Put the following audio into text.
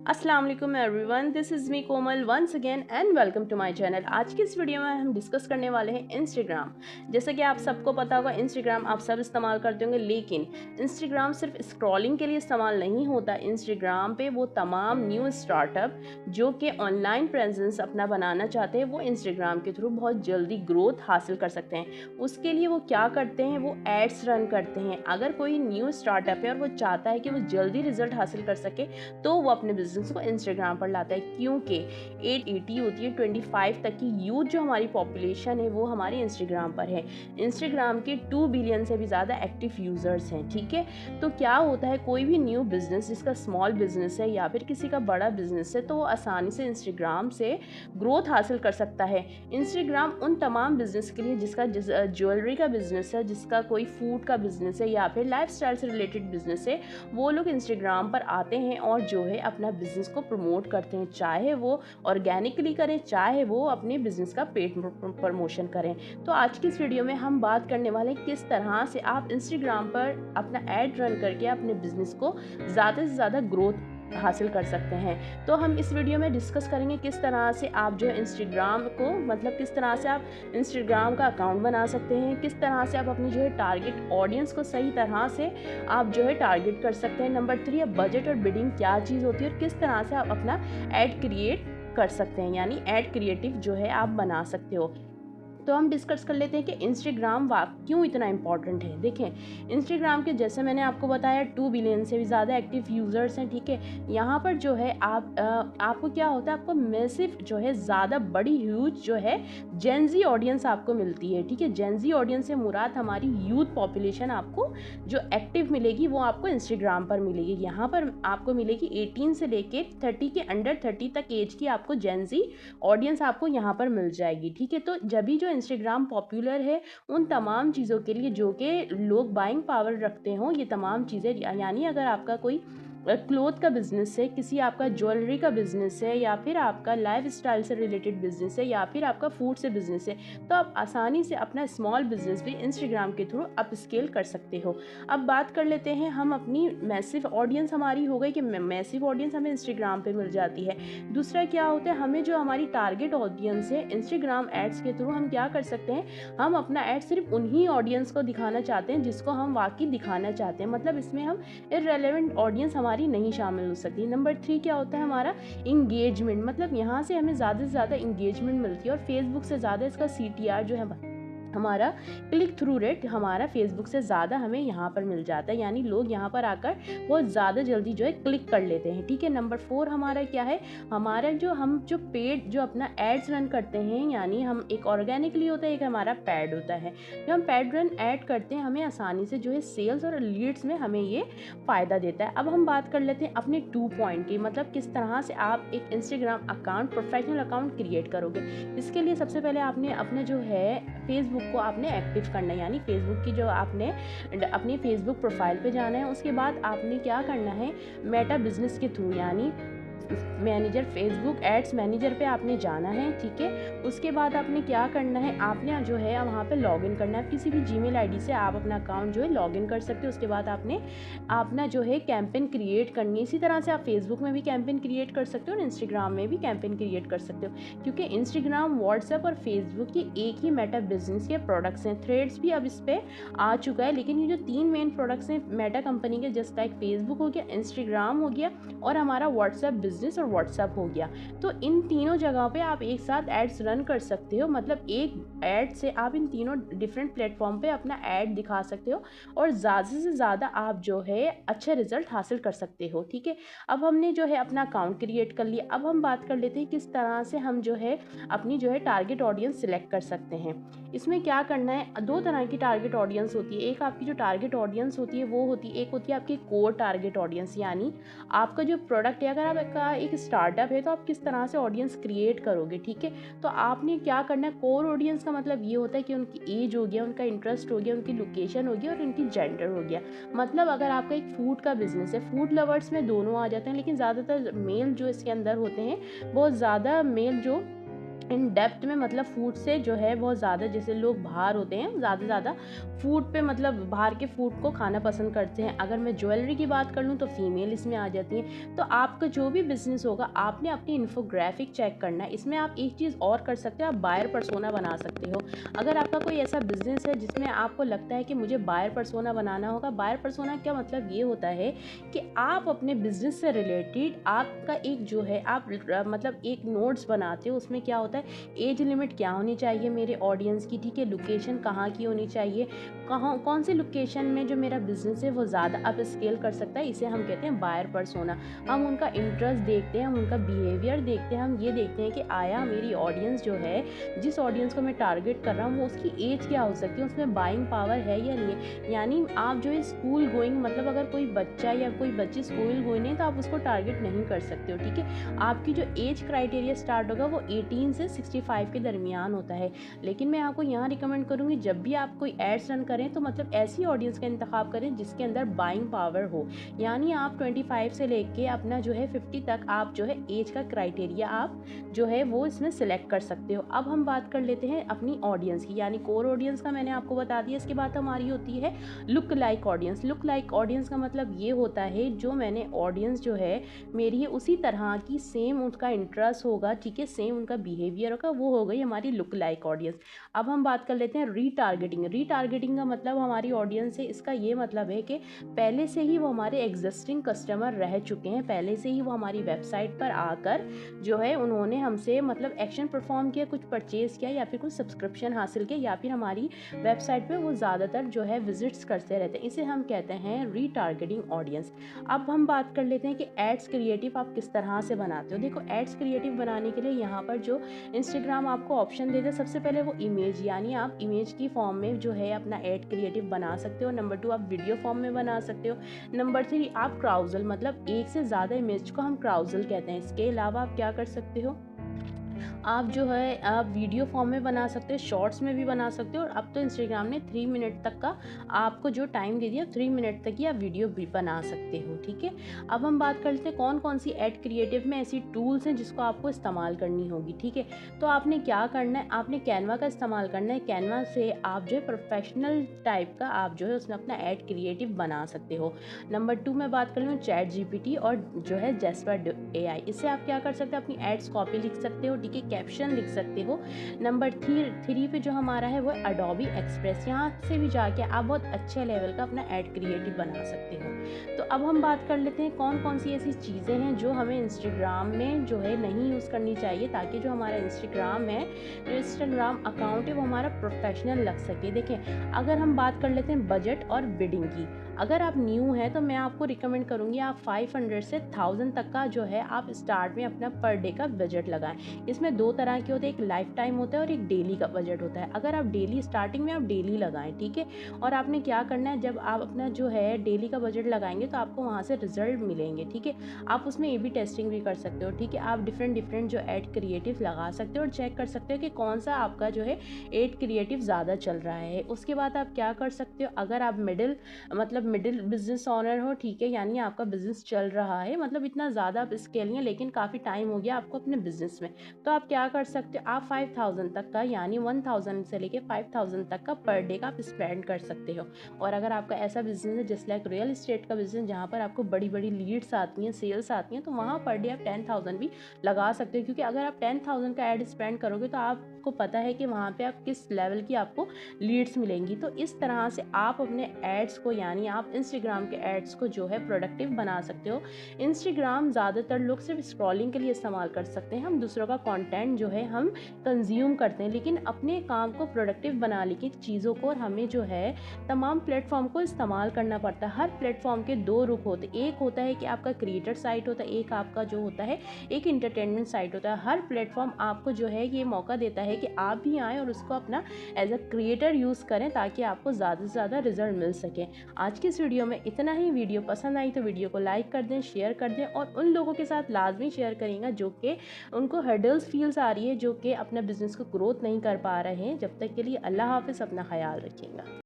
अस्सलाम वालेकुम everyone, this is me Komal once again and welcome to my channel. आज की इस वीडियो में हम डिस्कस करने वाले हैं इंस्टाग्राम। जैसे कि आप सबको पता होगा, इंस्टाग्राम आप सब इस्तेमाल करते होंगे, लेकिन इंस्टाग्राम सिर्फ स्क्रॉलिंग के लिए इस्तेमाल नहीं होता। इंस्टाग्राम पे वो तमाम न्यू स्टार्टअप जो कि ऑनलाइन प्रेजेंस अपना बनाना चाहते हैं, वो इंस्टाग्राम के थ्रू बहुत जल्दी ग्रोथ हासिल कर सकते हैं। उसके लिए वो क्या करते हैं, वो एड्स रन करते हैं। अगर कोई न्यू स्टार्टअप है और वो चाहता है कि वो जल्दी रिजल्ट हासिल कर सके, तो वो अपने बिजनेस को इंस्टाग्राम पर लाता है, क्योंकि 880 होती है 25 तक की यूथ जो हमारी पॉपुलेशन है वो हमारे इंस्टाग्राम पर है। इंस्टाग्राम के 2 बिलियन से भी ज़्यादा एक्टिव यूज़र्स हैं। ठीक है, तो क्या होता है, कोई भी न्यू बिजनेस जिसका स्मॉल बिजनेस है या फिर किसी का बड़ा बिजनेस है, तो वो आसानी से इंस्टाग्राम से ग्रोथ हासिल कर सकता है। इंस्टाग्राम उन तमाम बिजनेस के लिए जिसका ज्वेलरी का बिजनेस है, जिसका कोई फूड का बिजनेस है या फिर लाइफस्टाइल से रिलेटेड बिजनेस है, वो लोग इंस्टाग्राम पर आते हैं और जो है अपना बिजनेस को प्रमोट करते हैं। चाहे वो ऑर्गेनिकली करें, चाहे वो अपने बिजनेस का पेड प्रमोशन करें। तो आज की इस वीडियो में हम बात करने वाले हैं किस तरह से आप इंस्टाग्राम पर अपना एड रन करके अपने बिजनेस को ज़्यादा से ज़्यादा ग्रोथ हासिल कर सकते हैं। तो हम इस वीडियो में डिस्कस करेंगे किस तरह से आप जो है इंस्टाग्राम को, मतलब किस तरह से आप इंस्टाग्राम का अकाउंट बना सकते हैं, किस तरह से आप अपनी जो है टारगेट ऑडियंस को सही तरह से आप जो है टारगेट कर सकते हैं। नंबर 3 है बजट और बिडिंग क्या चीज़ होती है और किस तरह से आप अपना एड क्रिएट कर सकते हैं, यानी एड क्रिएटिव जो है आप बना सकते हो। तो हम डिस्कस कर लेते हैं कि इंस्टाग्राम क्यों इतना इम्पॉर्टेंट है। देखें, इंस्टाग्राम के जैसे मैंने आपको बताया 2 बिलियन से भी ज़्यादा एक्टिव यूज़र्स हैं। ठीक है, यहाँ पर जो है आपको क्या होता है, आपको मैसिव जो है ज़्यादा बड़ी ह्यूज जो है जेनजी ऑडियंस आपको मिलती है। ठीक है, जेनजी ऑडियंस से मुराद हमारी यूथ पॉपुलेशन आपको जो एक्टिव मिलेगी वो आपको इंस्टाग्राम पर मिलेगी। यहाँ पर आपको मिलेगी 18 से लेके 30 के अंडर 30 तक एज की आपको जेनजी ऑडियंस आपको यहाँ पर मिल जाएगी। ठीक है, तो जब भी जो इंस्टाग्राम पॉपुलर है उन तमाम चीज़ों के लिए जो कि लोग बाइंग पावर रखते हों, ये तमाम चीज़ें, यानी अगर आपका कोई क्लोथ का बिजनेस है, किसी आपका ज्वेलरी का बिजनेस है, या फिर आपका लाइफ स्टाइल से रिलेटेड बिजनेस है, या फिर आपका फूड से बिजनेस है, तो आप आसानी से अपना स्मॉल बिजनेस भी इंस्टाग्राम के थ्रू अप स्केल कर सकते हो। अब बात कर लेते हैं हम अपनी मैसिव ऑडियंस, हमारी हो गई कि मैसिव ऑडियंस हमें इंस्टाग्राम पे मिल जाती है। दूसरा क्या होता है, हमें जो हमारी टारगेट ऑडियंस है, इंस्टाग्राम एड्स के थ्रू हम क्या कर सकते हैं, हम अपना एड सिर्फ उन्हीं ऑडियंस को दिखाना चाहते हैं जिसको हम वाकई दिखाना चाहते हैं। मतलब इसमें हम इररेलेवेंट ऑडियंस हमारी नहीं शामिल हो सकती। नंबर 3 क्या होता है, हमारा इंगेजमेंट। मतलब यहाँ से हमें ज़्यादा से ज़्यादा इंगेजमेंट मिलती है और फेसबुक से ज़्यादा इसका CTR जो है, हमारा क्लिक थ्रू रेट हमारा फेसबुक से ज़्यादा हमें यहाँ पर मिल जाता है, यानी लोग यहाँ पर आकर बहुत ज़्यादा जल्दी जो है क्लिक कर लेते हैं। ठीक है, नंबर 4 हमारा क्या है, हमारा हम जो पेड जो अपना एड्स रन करते हैं, यानी हम एक ऑर्गेनिकली होता है, एक हमारा पैड होता है। जो हम पैड रन ऐड करते हैं, हमें आसानी से जो है सेल्स और लीड्स में हमें ये फ़ायदा देता है। अब हम बात कर लेते हैं अपने 2 पॉइंट की, मतलब किस तरह से आप एक Instagram account, professional account create करोगे। इसके लिए सबसे पहले आपने अपने जो है फेसबुक को आपने एक्टिव करना है, यानी फेसबुक की जो आपने अपनी फेसबुक प्रोफाइल पे जाना है। उसके बाद आपने क्या करना है, मेटा बिजनेस के थ्रू, यानी मैनेजर, फेसबुक एड्स मैनेजर पे आपने जाना है। ठीक है, उसके बाद आपने क्या करना है, आपने जो है वहाँ पे लॉगिन करना है। किसी भी जीमेल आईडी से आप अपना अकाउंट जो है लॉगिन कर सकते हो। उसके बाद आपने अपना जो है कैंपेन क्रिएट करनी है। इसी तरह से आप फेसबुक में भी कैंपेन क्रिएट कर सकते हो और इंस्टाग्राम में भी कैंपेन क्रिएट कर सकते हो, क्योंकि इंस्टाग्राम, व्हाट्सएप और फेसबुक ये एक ही मेटा बिजनेस के प्रोडक्ट्स हैं। थ्रेड्स भी अब इस पर आ चुका है, लेकिन ये जो 3 मेन प्रोडक्ट्स हैं मेटा कंपनी के, जस्ट लाइक फेसबुक हो गया, इंस्टाग्राम हो गया और हमारा व्हाट्सएप बिजनेस और व्हाट्सएप हो गया, तो इन तीनों जगह पे आप एक साथ एड्स रन कर सकते हो। मतलब एक एड से आप इन तीनों डिफरेंट प्लेटफॉर्म पे अपना एड दिखा सकते हो और ज़्यादा से ज़्यादा आप जो है अच्छे रिजल्ट हासिल कर सकते हो। ठीक है, अब हमने जो है अपना अकाउंट क्रिएट कर लिया। अब हम बात कर लेते हैं किस तरह से हम जो है अपनी जो है टारगेट ऑडियंस सिलेक्ट कर सकते हैं। इसमें क्या करना है, 2 तरह की टारगेट ऑडियंस होती है। एक आपकी जो टारगेट ऑडियंस होती है वो होती है, एक होती है आपकी कोर टारगेट ऑडियंस, यानी आपका जो प्रोडक्ट है, अगर आपका एक स्टार्टअप है तो आप किस तरह से ऑडियंस क्रिएट करोगे। ठीक है, तो आपने क्या करना है, कोर ऑडियंस का मतलब ये होता है कि उनकी एज हो गया, उनका इंटरेस्ट हो गया, उनकी लोकेशन हो गया और उनकी जेंडर हो गया। मतलब अगर आपका एक फूड का बिजनेस है, फूड लवर्स में दोनों आ जाते हैं, लेकिन ज़्यादातर मेल जो इसके अंदर होते हैं, बहुत ज़्यादा मेल जो इन डेप्थ में, मतलब फूड से जो है बहुत ज़्यादा, जैसे लोग बाहर होते हैं ज़्यादा से ज़्यादा फूड पे, मतलब बाहर के फूड को खाना पसंद करते हैं। अगर मैं ज्वेलरी की बात कर लूँ तो फीमेल इसमें आ जाती हैं। तो आपका जो भी बिज़नेस होगा, आपने अपनी इन्फोग्राफिक चेक करना है। इसमें आप एक चीज़ और कर सकते हो, आप बायर पर्सोना बना सकते हो। अगर आपका कोई ऐसा बिज़नेस है जिसमें आपको लगता है कि मुझे बायर पर्सोना बनाना होगा, बायर पर्सोना का मतलब ये होता है कि आप अपने बिज़नेस से रिलेटेड आपका एक जो है, आप मतलब एक नोट्स बनाते हो। उसमें क्या होता है, एज लिमिट क्या होनी चाहिए मेरे ऑडियंस की, ठीक है, लोकेशन कहाँ की होनी चाहिए, कहाँ कौन सी लोकेशन में जो मेरा बिजनेस है वो ज़्यादा अप स्केल कर सकता है, इसे हम कहते हैं बायर पर्सोना। हम उनका इंटरेस्ट देखते हैं, हम उनका बिहेवियर देखते हैं, हम ये देखते हैं कि आया मेरी ऑडियंस जो है, जिस ऑडियंस को मैं टारगेट कर रहा हूँ, वो उसकी एज क्या हो सकती है, उसमें बाइंग पावर है या नहीं है। यानी आप जो है स्कूल गोइंग, मतलब अगर कोई बच्चा या कोई बच्ची स्कूल गोइंग है तो आप उसको टारगेट नहीं कर सकते हो, ठीक है। आपकी जो एज क्राइटेरिया स्टार्ट होगा वो 18 से 65 के दरमियान होता है। लेकिन मैं आपको यहाँ रिकमेंड करूँगी, जब भी आप कोई एड्स रन करें तो मतलब ऐसी ऑडियंस का इंतखाब करें जिसके अंदर बाइंग पावर हो। यानी आप 25 से लेके अपना जो है 50 तक आप जो है एज का क्राइटेरिया आप जो है वो इसमें सिलेक्ट कर सकते हो। अब हम बात कर लेते हैं अपनी ऑडियंस की, यानी कोर ऑडियंस का मैंने आपको बता दिया। इसके बाद हमारी होती है look like audience. Look like audience का मतलब ये होता है, जो मैंने ऑडियंस जो है मेरी है उसी तरह की, सेम उनका इंटरेस्ट होगा, ठीक है, सेम उनका बिहेवियर होगा, वो हो गई हमारी लुक लाइक ऑडियंस। अब हम बात कर लेते हैं रीटारगेटिंग। रीटारगेटिंग का मतलब हमारी ऑडियंस है, इसका ये मतलब है कि पहले से ही वो हमारे एग्जिस्टिंग कस्टमर रह चुके हैं, पहले से ही वो हमारी वेबसाइट पर आकर जो है उन्होंने हमसे मतलब एक्शन परफॉर्म किया, कुछ परचेज किया या फिर कुछ सब्सक्रिप्शन हासिल किया, या फिर हमारी वेबसाइट पे वो ज़्यादातर जो है विजिट्स करते रहते हैं। इसे हम कहते हैं रीटारगेटिंग ऑडियंस। अब हम बात कर लेते हैं कि एड्स क्रिएटिव आप किस तरह से बनाते हो। देखो, एड्स क्रिएटिव बनाने के लिए यहाँ पर जो इंस्टाग्राम आपको ऑप्शन देता है, सबसे पहले वो इमेज, यानी आप इमेज की फॉर्म में जो है अपना एड क्रिएटिव बना सकते हो। नंबर 2 आप वीडियो फॉर्म में बना सकते हो। नंबर 3 आप क्राउजल, मतलब एक से ज़्यादा इमेज को हम क्राउजल कहते हैं। इसके अलावा आप क्या कर सकते हो, आप जो है आप वीडियो फॉर्म में बना सकते हो, शॉर्ट्स में भी बना सकते हो। और अब तो इंस्टाग्राम ने 3 मिनट तक का आपको जो टाइम दे दिया, 3 मिनट तक ही आप वीडियो भी बना सकते हो, ठीक है। अब हम बात करते हैं कौन कौन सी एड क्रिएटिव में ऐसी टूल्स हैं जिसको आपको इस्तेमाल करनी होगी, ठीक है। तो आपने क्या करना है, आपने कैनवा का इस्तेमाल करना है। कैनवा से आप जो है प्रोफेशनल टाइप का आप जो है उसमें अपना एड क्रिएटिव बना सकते हो। नंबर 2 मैं बात कर लूँ चैट जीपीटी और जो है जेस्पर एआई, इससे आप क्या कर सकते हो, अपनी एड्स कॉपी लिख सकते हो, ठीक है, कैप्शन लिख सकते हो। नंबर 3 पे जो हमारा है वो अडोबी एक्सप्रेस, यहाँ से भी जाके आप बहुत अच्छे लेवल का अपना एड क्रिएटिव बना सकते हो। तो अब हम बात कर लेते हैं कौन कौन सी ऐसी चीज़ें हैं जो हमें इंस्टाग्राम में जो है नहीं यूज़ करनी चाहिए, ताकि जो हमारा इंस्टाग्राम है, जो इंस्टाग्राम अकाउंट है वो हमारा प्रोफेशनल लग सके। देखें, अगर हम बात कर लेते हैं बजट और बिडिंग की, अगर आप न्यू हैं तो मैं आपको रिकमेंड करूँगी आप 500 से 1000 तक का जो है आप स्टार्ट में अपना पर डे का बजट लगाएं। इसमें 2 तरह के होते हैं, एक लाइफ टाइम होता है और एक डेली का बजट होता है। अगर आप डेली, स्टार्टिंग में आप डेली लगाएं, ठीक है। और आपने क्या करना है, जब आप अपना जो है डेली का बजट लगाएंगे तो आपको वहाँ से रिजल्ट मिलेंगे, ठीक है। आप उसमें ए बी टेस्टिंग भी कर सकते हो, ठीक है। आप डिफरेंट जो एड क्रिएटिव लगा सकते हो और चेक कर सकते हो कि कौन सा आपका जो है एड क्रिएटिव ज़्यादा चल रहा है। उसके बाद आप क्या कर सकते हो, अगर आप मिडिल बिजनेस ऑनर हो, ठीक है, यानी आपका बिजनेस चल रहा है, मतलब इतना ज़्यादा आप स्केल नहीं है लेकिन काफ़ी टाइम हो गया आपको अपने बिजनेस में, तो आप क्या कर सकते हो, आप 5000 तक का, यानी 1000 से लेके 5000 तक का पर डे का आप स्पेंड कर सकते हो। और अगर आपका ऐसा बिजनेस है जैसे लाइक रियल इस्टेट का बिजनेस, जहाँ पर आपको बड़ी बड़ी लीड्स आती हैं, सेल्स आती हैं, तो वहाँ पर डे आप 10,000 भी लगा सकते हो। क्योंकि अगर आप 10,000 का एड स्पेंड करोगे तो आपको पता है कि वहाँ पे आप किस लेवल की आपको लीड्स मिलेंगी। तो इस तरह से आप अपने एड्स को, यानी आप इंस्टाग्राम के एड्स को जो है प्रोडक्टिव बना सकते हो। इंस्टाग्राम ज़्यादातर लोग सिर्फ स्क्रॉलिंग के लिए इस्तेमाल कर सकते हैं, हम दूसरों का कंटेंट जो है हम कंज्यूम करते हैं, लेकिन अपने काम को प्रोडक्टिव बनाने की चीज़ों को हमें जो है तमाम प्लेटफॉर्म को इस्तेमाल करना पड़ता है। हर प्लेटफॉर्म के 2 रुख होते हैं, एक होता है कि आपका क्रिएटर साइट होता है, एक आपका जो होता है एक इंटरटेनमेंट साइट होता है। हर प्लेटफॉर्म आपको जो है ये मौका देता है कि आप भी आएँ और उसको अपना एज अ क्रिएटर यूज़ करें, ताकि आपको ज़्यादा से ज़्यादा रिजल्ट मिल सके। आज की इस वीडियो में इतना ही। वीडियो पसंद आई तो वीडियो को लाइक कर दें, शेयर कर दें और उन लोगों के साथ लाजमी शेयर करेंगे जो कि उनको हर्डल्स फील्स आ रही है, जो कि अपना बिजनेस को ग्रोथ नहीं कर पा रहे हैं। जब तक के लिए अल्लाह हाफिज़, अपना ख्याल रखिएगा।